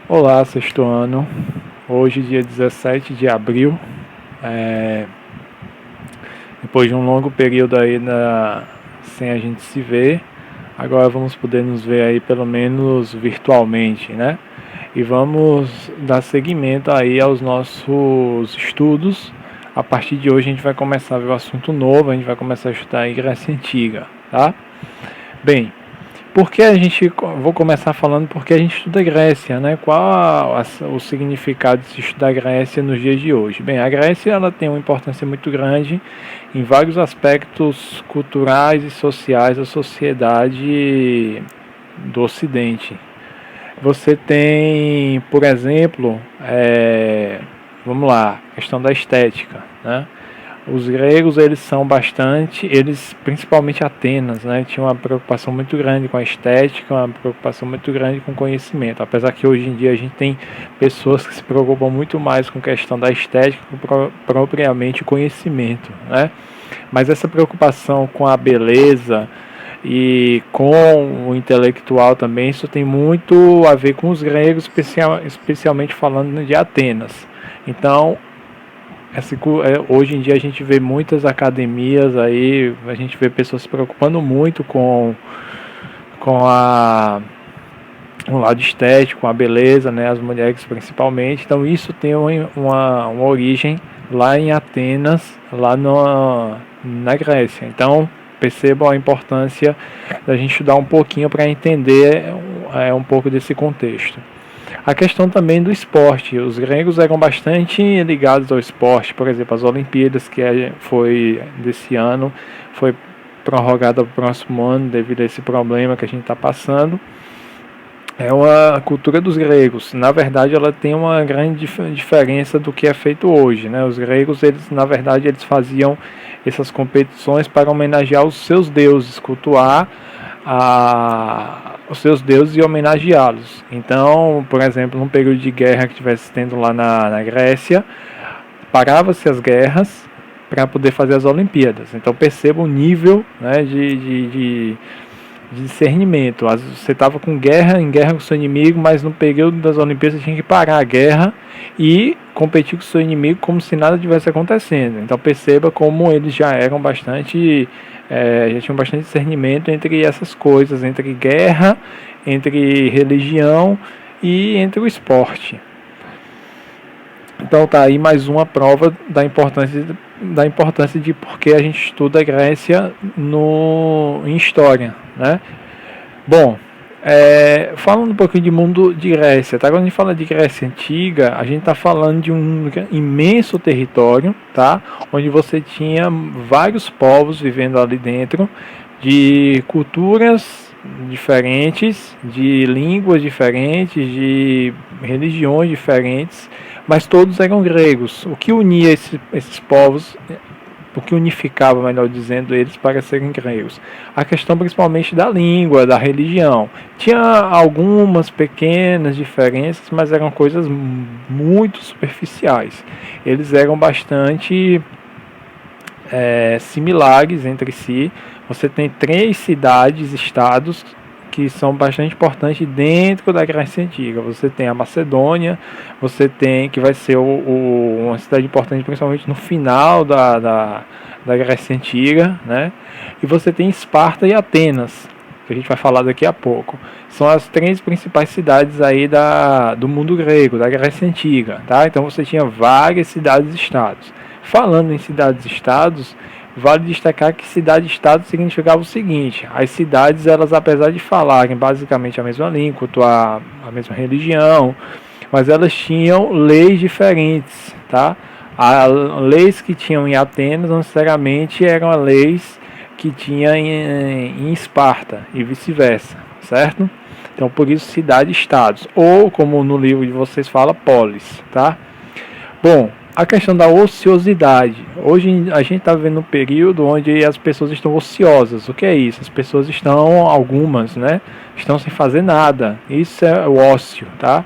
Olá, sexto ano. Hoje, dia 17 de abril, depois de um longo período aí sem a gente se ver, agora vamos poder nos ver aí pelo menos virtualmente, né? E vamos dar seguimento aí aos nossos estudos. A partir de hoje a gente vai começar a ver um assunto novo, a gente vai começar a estudar a Grécia Antiga, tá? Bem, vou começar falando porque a gente estuda Grécia, né? Qual o significado de se estudar Grécia nos dias de hoje? Bem, a Grécia ela tem uma importância muito grande em vários aspectos culturais e sociais da sociedade do Ocidente. Você tem, por exemplo, vamos lá, questão da estética, né? Os gregos, principalmente Atenas, né, tinham uma preocupação muito grande com a estética, uma preocupação muito grande com o conhecimento. Apesar que hoje em dia a gente tem pessoas que se preocupam muito mais com a questão da estética que propriamente conhecimento, né? Mas essa preocupação com a beleza e com o intelectual também, isso tem muito a ver com os gregos, especialmente falando de Atenas. Então, hoje em dia a gente vê muitas academias aí, a gente vê pessoas se preocupando muito com o lado estético, com a beleza, né, as mulheres principalmente. Então isso tem uma origem lá em Atenas, na Grécia. Então percebam a importância da gente estudar um pouquinho para entender um pouco desse contexto. A questão também do esporte. Os gregos eram bastante ligados ao esporte. Por exemplo, as Olimpíadas, que foi desse ano, foi prorrogada para o próximo ano devido a esse problema que a gente está passando. É uma cultura dos gregos. Na verdade, ela tem uma grande diferença do que é feito hoje, né? Os gregos, na verdade, eles faziam essas competições para homenagear os seus deuses, cultuar os seus deuses e homenageá-los. Então, por exemplo, num período de guerra que estivesse tendo lá na Grécia, parava-se as guerras para poder fazer as Olimpíadas. Então perceba o nível, né, de discernimento. Você estava em guerra com o seu inimigo, mas no período das Olimpíadas você tinha que parar a guerra e competir com o seu inimigo como se nada tivesse acontecendo. Então perceba como eles já tinham bastante discernimento entre essas coisas, entre guerra, entre religião e entre o esporte. Então tá aí mais uma prova da importância de por que a gente estuda a Grécia em história, né? Bom, falando um pouquinho de mundo de Grécia, tá? Quando a gente fala de Grécia Antiga, a gente está falando de um imenso território, tá? Onde você tinha vários povos vivendo ali dentro, de culturas diferentes, de línguas diferentes, de religiões diferentes, mas todos eram gregos. O que unia esses povos, o que unificava, melhor dizendo, eles para serem gregos? A questão principalmente da língua, da religião. Tinha algumas pequenas diferenças, mas eram coisas muito superficiais. Eles eram bastante similares entre si. Você tem 3 cidades-estados que são bastante importantes dentro da Grécia Antiga. Você tem a Macedônia, que vai ser uma cidade importante principalmente no final da Grécia Antiga, né? E você tem Esparta e Atenas, que a gente vai falar daqui a pouco. São as 3 principais cidades aí do mundo grego, da Grécia Antiga, tá? Então você tinha várias cidades-estados. Falando em cidades-estados, vale destacar que cidade-estado significava o seguinte: as cidades, elas, apesar de falarem basicamente a mesma língua, cultuar a mesma religião, mas elas tinham leis diferentes, tá? As leis que tinham em Atenas não necessariamente eram as leis que tinha em Esparta e vice-versa, certo? Então por isso cidade-estados, ou como no livro de vocês fala, polis, tá? Bom, a questão da ociosidade. Hoje a gente está vivendo um período onde as pessoas estão ociosas. O que é isso? As pessoas algumas, né, estão sem fazer nada. Isso é o ócio, tá?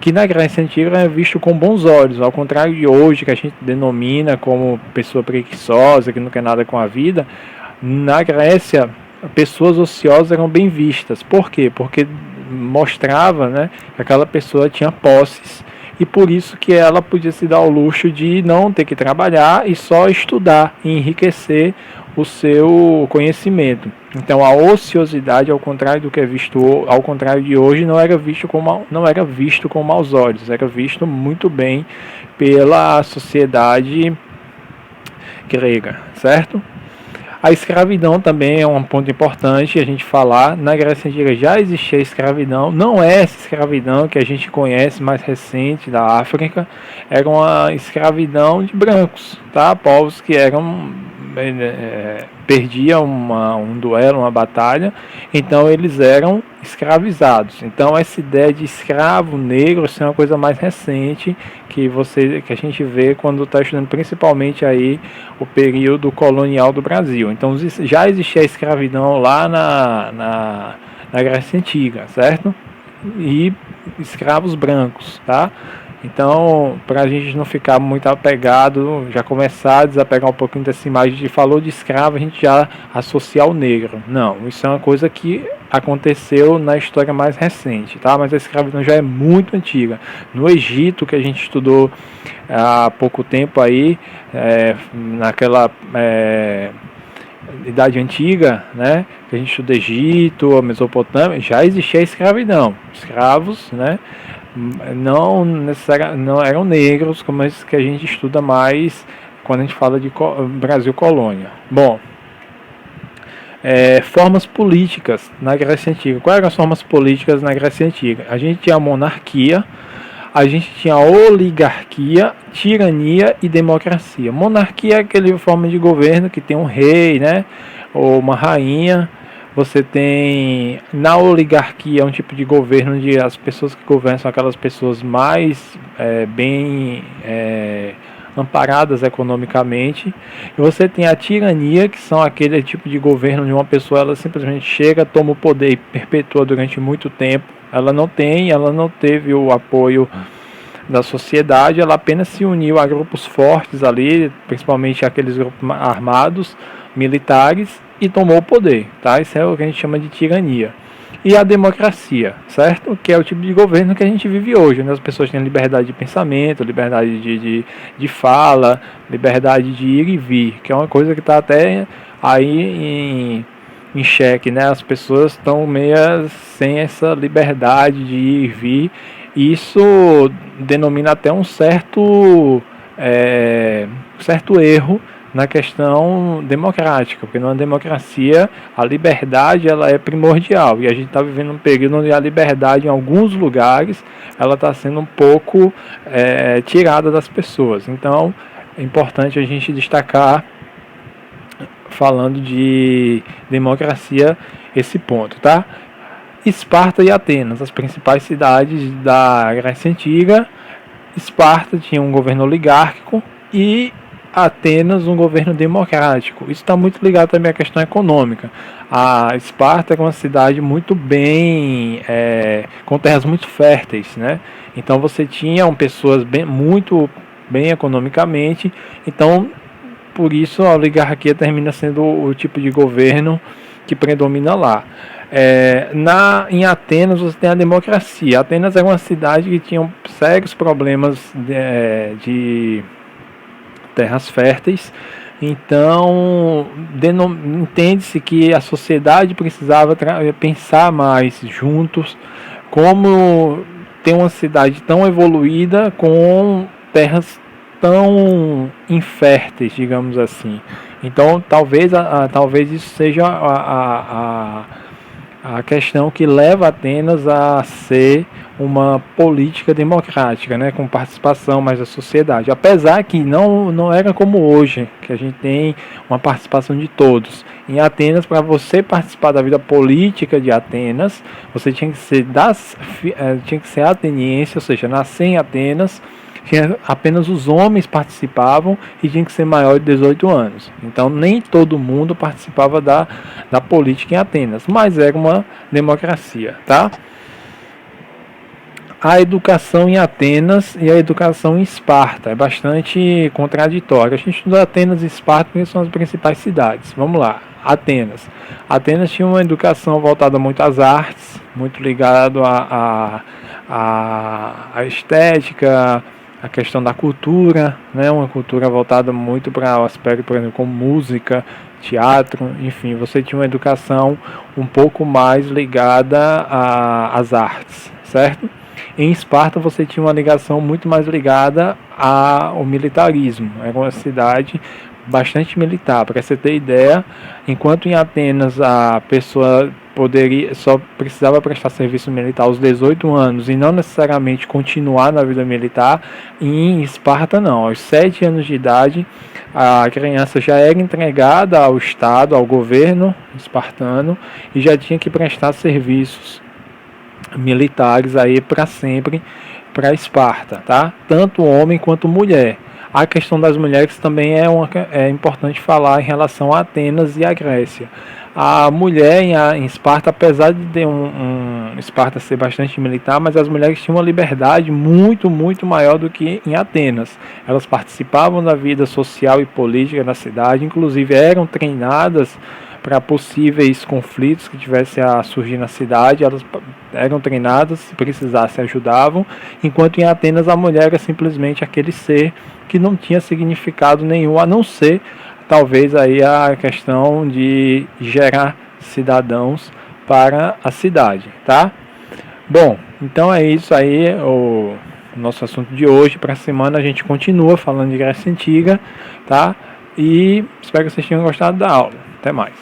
Que na Grécia Antiga é visto com bons olhos, ao contrário de hoje, que a gente denomina como pessoa preguiçosa, que não quer nada com a vida. Na Grécia, pessoas ociosas eram bem vistas. Por quê? Porque mostrava, né, que aquela pessoa tinha posses e por isso que ela podia se dar ao luxo de não ter que trabalhar e só estudar e enriquecer o seu conhecimento. Então a ociosidade, ao contrário do que é visto, ao contrário de hoje, não era visto com maus olhos, era visto muito bem pela sociedade grega, certo? A escravidão também é um ponto importante a gente falar. Na Grécia Antiga já existia escravidão, não é essa escravidão que a gente conhece mais recente da África, era uma escravidão de brancos, tá? Povos que eram perdiam um duelo, uma batalha, então eles eram escravizados. Então essa ideia de escravo negro é uma coisa mais recente que a gente vê quando está estudando principalmente aí o período colonial do Brasil. Então já existia a escravidão lá na Grécia Antiga, certo? E escravos brancos, tá? Então, para a gente não ficar muito apegado, já começar a desapegar um pouquinho dessa imagem de falou de escravo, a gente já associa ao negro. Não, isso é uma coisa que aconteceu na história mais recente, tá? Mas a escravidão já é muito antiga. No Egito, que a gente estudou há pouco tempo aí, naquela Idade Antiga, né? Que a gente estuda Egito, a Mesopotâmia, já existia a escravidão. Escravos, né? Não eram negros, como esse que a gente estuda mais quando a gente fala de Brasil colônia. Bom, formas políticas na Grécia Antiga. Quais eram as formas políticas na Grécia Antiga? A gente tinha a monarquia, a gente tinha a oligarquia, tirania e democracia. Monarquia é aquela forma de governo que tem um rei, né, ou uma rainha. Você tem, na oligarquia, um tipo de governo onde as pessoas que governam são aquelas pessoas mais bem amparadas economicamente. E você tem a tirania, que são aquele tipo de governo onde uma pessoa ela simplesmente chega, toma o poder e perpetua durante muito tempo. Ela não teve o apoio da sociedade, ela apenas se uniu a grupos fortes ali, principalmente aqueles grupos armados, militares, e tomou o poder, tá? Isso é o que a gente chama de tirania. E a democracia, certo? Que é o tipo de governo que a gente vive hoje, né? As pessoas têm liberdade de pensamento, liberdade de fala, liberdade de ir e vir, que é uma coisa que está até aí em xeque, né? As pessoas estão meio sem essa liberdade de ir e vir. Isso denomina até um certo erro na questão democrática, porque numa democracia a liberdade ela é primordial e a gente está vivendo um período onde a liberdade em alguns lugares ela está sendo um pouco tirada das pessoas. Então é importante a gente destacar, falando de democracia, esse ponto, tá? Esparta e Atenas, as principais cidades da Grécia Antiga. Esparta tinha um governo oligárquico e Atenas um governo democrático. Isso está muito ligado também à questão econômica. A Esparta é uma cidade muito bem, com terras muito férteis, né? Então você tinha pessoas muito bem economicamente. Então, por isso a oligarquia termina sendo o tipo de governo que predomina lá. Em Atenas você tem a democracia. Atenas era uma cidade que tinha sérios problemas de terras férteis, então entende-se que a sociedade precisava pensar mais juntos como ter uma cidade tão evoluída com terras tão inférteis, digamos assim. Então talvez isso seja a questão que leva Atenas a ser uma política democrática, né, com participação mais da sociedade. Apesar que não era como hoje, que a gente tem uma participação de todos. Em Atenas, para você participar da vida política de Atenas, você tinha que ser ateniense, ou seja, nascer em Atenas. Apenas os homens participavam e tinha que ser maior de 18 anos. Então nem todo mundo participava da política em Atenas, mas era uma democracia, tá? A educação em Atenas e a educação em Esparta é bastante contraditória. A gente estuda Atenas e Esparta porque são as principais cidades. Vamos lá. Atenas. Atenas tinha uma educação voltada muito às artes, muito ligado à estética, a questão da cultura, né? Uma cultura voltada muito para o aspecto, por exemplo, como música, teatro, enfim, você tinha uma educação um pouco mais ligada às artes, certo? Em Esparta você tinha uma ligação muito mais ligada ao militarismo, era uma cidade bastante militar. Para você ter ideia, enquanto em Atenas a pessoa só precisava prestar serviço militar aos 18 anos e não necessariamente continuar na vida militar, em Esparta não, aos 7 anos de idade a criança já era entregada ao Estado, ao governo espartano, e já tinha que prestar serviços militares aí para sempre para Esparta, tá? Tanto homem quanto mulher. A questão das mulheres também é importante falar em relação a Atenas e a Grécia. A mulher em Esparta, apesar de ter Esparta ser bastante militar, mas as mulheres tinham uma liberdade muito, muito maior do que em Atenas. Elas participavam da vida social e política da cidade, inclusive eram treinadas para possíveis conflitos que tivessem a surgir na cidade. Elas eram treinadas, se precisasse ajudavam, enquanto em Atenas a mulher era simplesmente aquele ser que não tinha significado nenhum, a não ser talvez aí a questão de gerar cidadãos para a cidade, tá? Bom, então é isso aí o nosso assunto de hoje. Para a semana a gente continua falando de Grécia Antiga, tá? E espero que vocês tenham gostado da aula. Até mais.